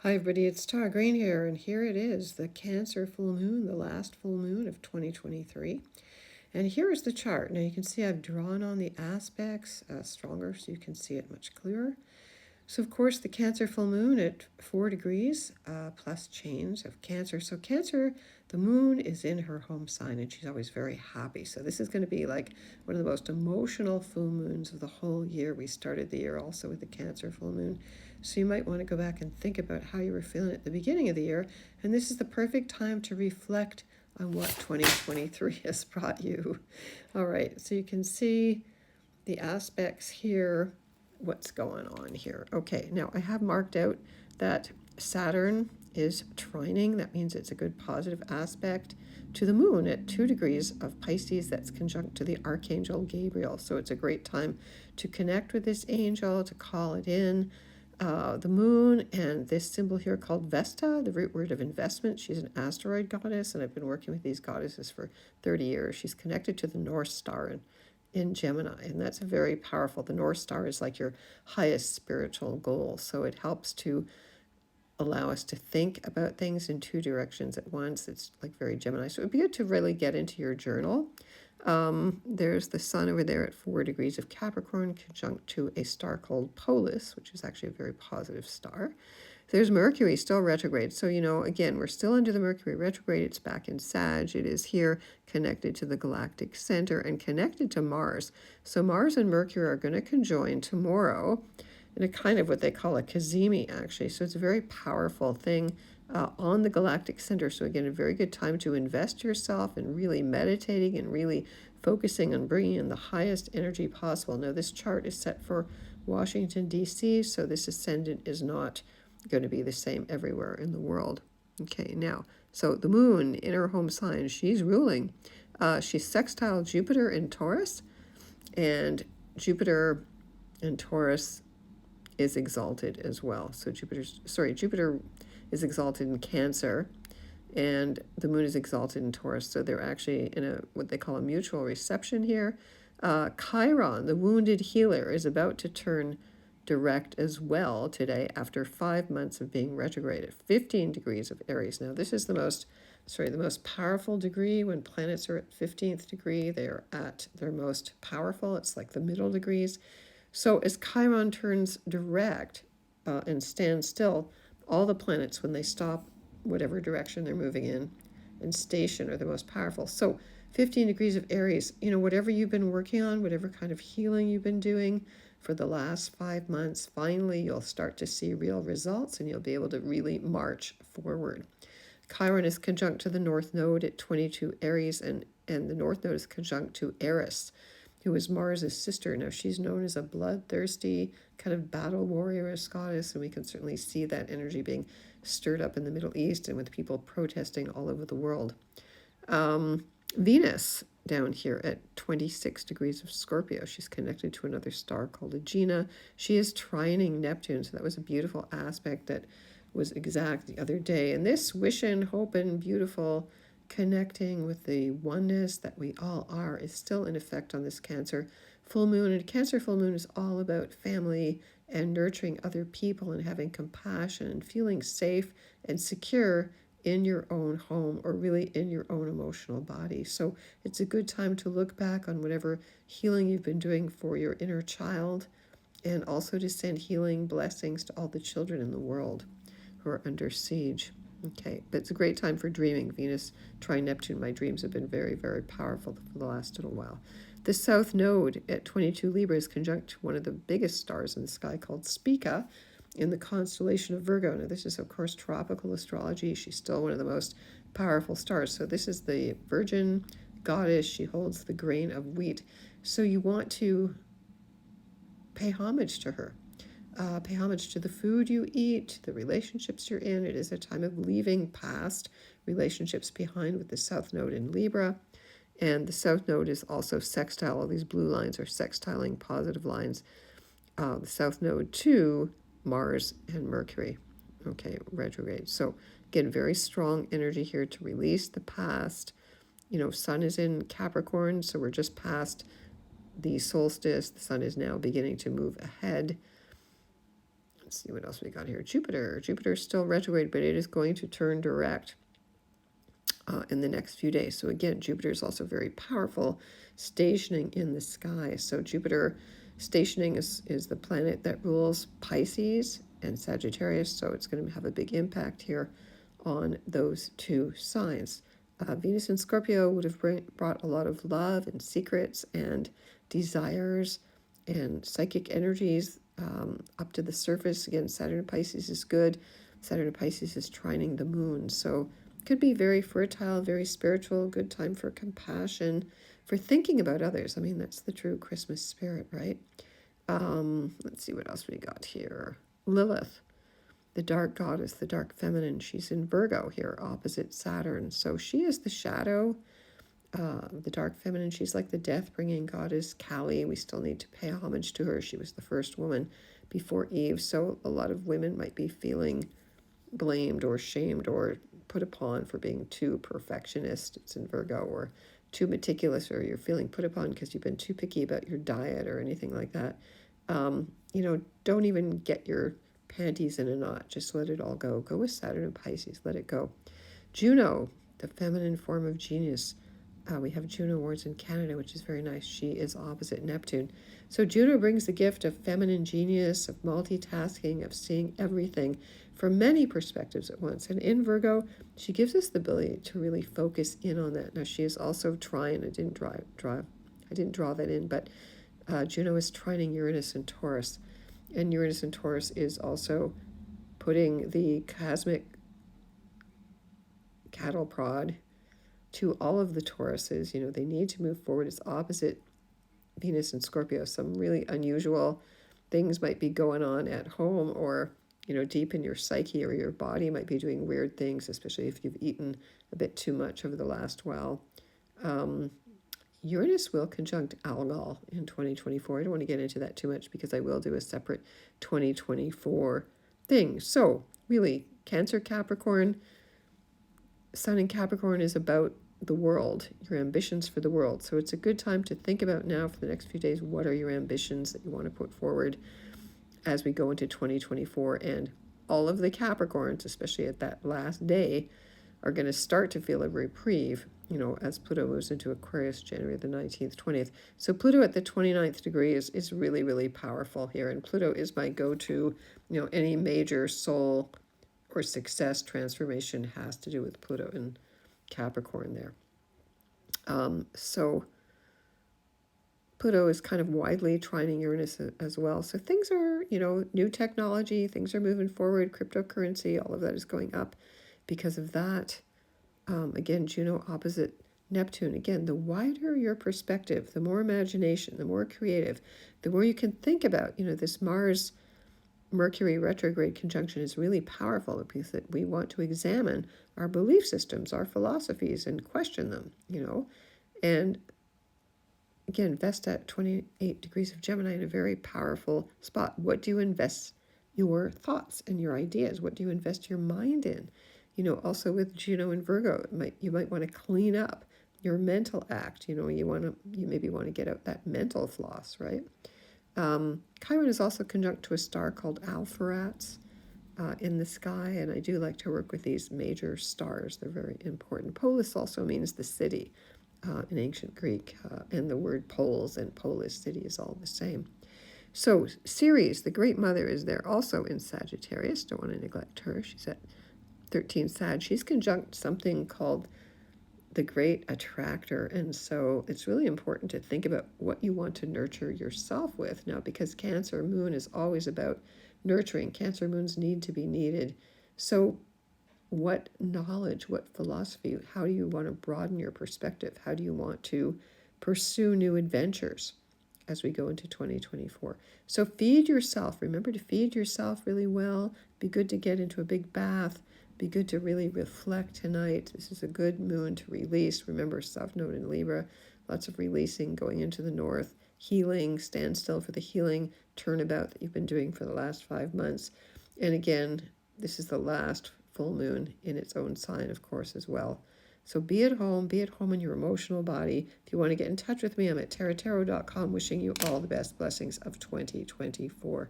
Hi everybody, it's Tara Green here, and here it is, the Cancer full moon, the last full moon of 2023. And here is the chart. Now you can see I've drawn on the aspects stronger so you can see it much clearer. So of course the Cancer full moon at 4 degrees plus change of Cancer. So Cancer, the moon is in her home sign and she's always very happy. So this is going to be like one of the most emotional full moons of the whole year. We started the year also with the Cancer full moon. So you might want to go back and think about how you were feeling at the beginning of the year. And this is the perfect time to reflect on what 2023 has brought you. All right, so you can see the aspects here, what's going on here. Okay, now I have marked out that Saturn is trining. That means it's a good positive aspect to the moon at 2 degrees of Pisces. That's conjunct to the Archangel Gabriel. So it's a great time to connect with this angel, to call it in. The moon and this symbol here called Vesta, the root word of investment. She's an asteroid goddess, and I've been working with these goddesses for 30 years. She's connected to the North Star in Gemini, and that's very powerful. The North Star is like your highest spiritual goal, so it helps to allow us to think about things in two directions at once. It's like very Gemini. So it would be good to really get into your journal. There's the sun over there at 4 degrees of Capricorn, conjunct to a star called Polis, which is actually a very positive star. There's Mercury still retrograde. So, again, we're still under the Mercury retrograde. It's back in Sag. It is here connected to the galactic center and connected to Mars. So Mars and Mercury are going to conjoin tomorrow in a kind of what they call a cazimi, actually. So it's a very powerful thing on the galactic center. So again, a very good time to invest yourself in really meditating and really focusing on bringing in the highest energy possible. Now, this chart is set for Washington, D.C., so this ascendant is not going to be the same everywhere in the world. Okay, now, so the moon in her home sign, she's ruling. She's sextile Jupiter in Taurus, and Jupiter in Taurus is exalted as well. So Jupiter is exalted in Cancer, and the moon is exalted in Taurus. So they're actually in a what they call a mutual reception here. Chiron, the wounded healer, is about to turn direct as well today after 5 months of being retrograde at 15 degrees of Aries. Now this is the most powerful degree. When planets are at 15th degree, they are at their most powerful. It's like the middle degrees. So as Chiron turns direct and stands still, all the planets, when they stop whatever direction they're moving in and station, are the most powerful. So 15 degrees of Aries, whatever you've been working on, whatever kind of healing you've been doing for the last 5 months, finally you'll start to see real results and you'll be able to really march forward. Chiron is conjunct to the North Node at 22 Aries, and the North Node is conjunct to Eris, who is Mars' sister. Now, she's known as a bloodthirsty kind of battle warrior goddess, and we can certainly see that energy being stirred up in the Middle East and with people protesting all over the world. Venus down here at 26 degrees of Scorpio. She's connected to another star called Aegina. She is trining Neptune, so that was a beautiful aspect that was exact the other day. And this wish and hope and beautiful connecting with the oneness that we all are is still in effect on this Cancer full moon. And Cancer full moon is all about family and nurturing other people and having compassion and feeling safe and secure in your own home, or really in your own emotional body. So it's a good time to look back on whatever healing you've been doing for your inner child, and also to send healing blessings to all the children in the world who are under siege. Okay, but it's a great time for dreaming. Venus trine Neptune. My dreams have been very, very powerful for the last little while. The South Node at 22 Libra is conjunct to one of the biggest stars in the sky called Spica in the constellation of Virgo. Now, this is, of course, tropical astrology. She's still one of the most powerful stars. So this is the Virgin goddess. She holds the grain of wheat. So you want to pay homage to her. Pay homage to the food you eat, the relationships you're in. It is a time of leaving past relationships behind with the South Node in Libra. And the South Node is also sextile. All these blue lines are sextiling positive lines. The South Node to Mars and Mercury. Okay, retrograde. So again, very strong energy here to release the past. Sun is in Capricorn, so we're just past the solstice. The sun is now beginning to move ahead Let's see what else we got here. Jupiter. Jupiter is still retrograde, but it is going to turn direct in the next few days. So again, Jupiter is also very powerful, stationing in the sky. So Jupiter stationing is the planet that rules Pisces and Sagittarius. So it's going to have a big impact here on those two signs. Venus in Scorpio would have brought a lot of love and secrets and desires and psychic energies up to the surface. Again, Saturn in Pisces is good. Saturn in Pisces is trining the moon. So could be very fertile, very spiritual, good time for compassion, for thinking about others. I mean, that's the true Christmas spirit, right? Let's see what else we got here. Lilith, the dark goddess, the dark feminine. She's in Virgo here, opposite Saturn. So she is the shadow, the dark feminine. She's like the death-bringing goddess, Kali. We still need to pay homage to her. She was the first woman before Eve. So a lot of women might be feeling blamed or shamed or put upon for being too perfectionist. It's in Virgo, or too meticulous, or you're feeling put upon because you've been too picky about your diet or anything like that. Don't even get your panties in a knot. Just let it all go. Go with Saturn and Pisces. Let it go. Juno, the feminine form of genius. We have Juno Awards in Canada, which is very nice. She is opposite Neptune. So Juno brings the gift of feminine genius, of multitasking, of seeing everything from many perspectives at once. And in Virgo, she gives us the ability to really focus in on that. Now, she is also trining. I didn't draw that in, but Juno is trining Uranus and Taurus. And Uranus and Taurus is also putting the cosmic cattle prod to all of the Tauruses. They need to move forward. It's opposite Venus and Scorpio. Some really unusual things might be going on at home, or deep in your psyche, or your body might be doing weird things, especially if you've eaten a bit too much over the last while. Uranus will conjunct Algol in 2024. I don't want to get into that too much because I will do a separate 2024 thing. So really, Cancer, Capricorn, Sun in Capricorn is about the world, your ambitions for the world. So it's a good time to think about now for the next few days, what are your ambitions that you want to put forward as we go into 2024. And all of the Capricorns, especially at that last day, are going to start to feel a reprieve, as Pluto moves into Aquarius January the 19th, 20th. So Pluto at the 29th degree is really, really powerful here. And Pluto is my go-to, any major soul or success transformation has to do with Pluto and Capricorn there. So Pluto is kind of widely trining Uranus as well. So things are, new technology, things are moving forward, cryptocurrency, all of that is going up because of that. Again, Juno opposite Neptune. Again, the wider your perspective, the more imagination, the more creative, the more you can think about, this Mars Mercury retrograde conjunction is really powerful because we want to examine our belief systems, our philosophies, and question them, And again, Vesta at 28 degrees of Gemini in a very powerful spot. What do you invest your thoughts and your ideas? What do you invest your mind in? Also with Juno and Virgo, you might want to clean up your mental act. You maybe want to get out that mental floss, right? Chiron is also conjunct to a star called Alpheratz in the sky, and I do like to work with these major stars. They're very important. Polis also means the city in ancient Greek, and the word polis and polis, city, is all the same. So Ceres, the Great Mother, is there also in Sagittarius. Don't want to neglect her. She's at 13 Sag. She's conjunct something called the Great Attractor. And so it's really important to think about what you want to nurture yourself with now, because Cancer Moon is always about nurturing. Cancer Moons need to be needed. So what knowledge, what philosophy, how do you want to broaden your perspective? How do you want to pursue new adventures as we go into 2024? So feed yourself. Remember to feed yourself really well. Be good to get into a big bath. Be good to really reflect tonight. This is a good moon to release. Remember, South Node in Libra, lots of releasing, going into the north, healing, stand still for the healing turnabout that you've been doing for the last 5 months. And again, this is the last full moon in its own sign, of course, as well. So be at home in your emotional body. If you want to get in touch with me, I'm at taratarot.com, wishing you all the best blessings of 2024.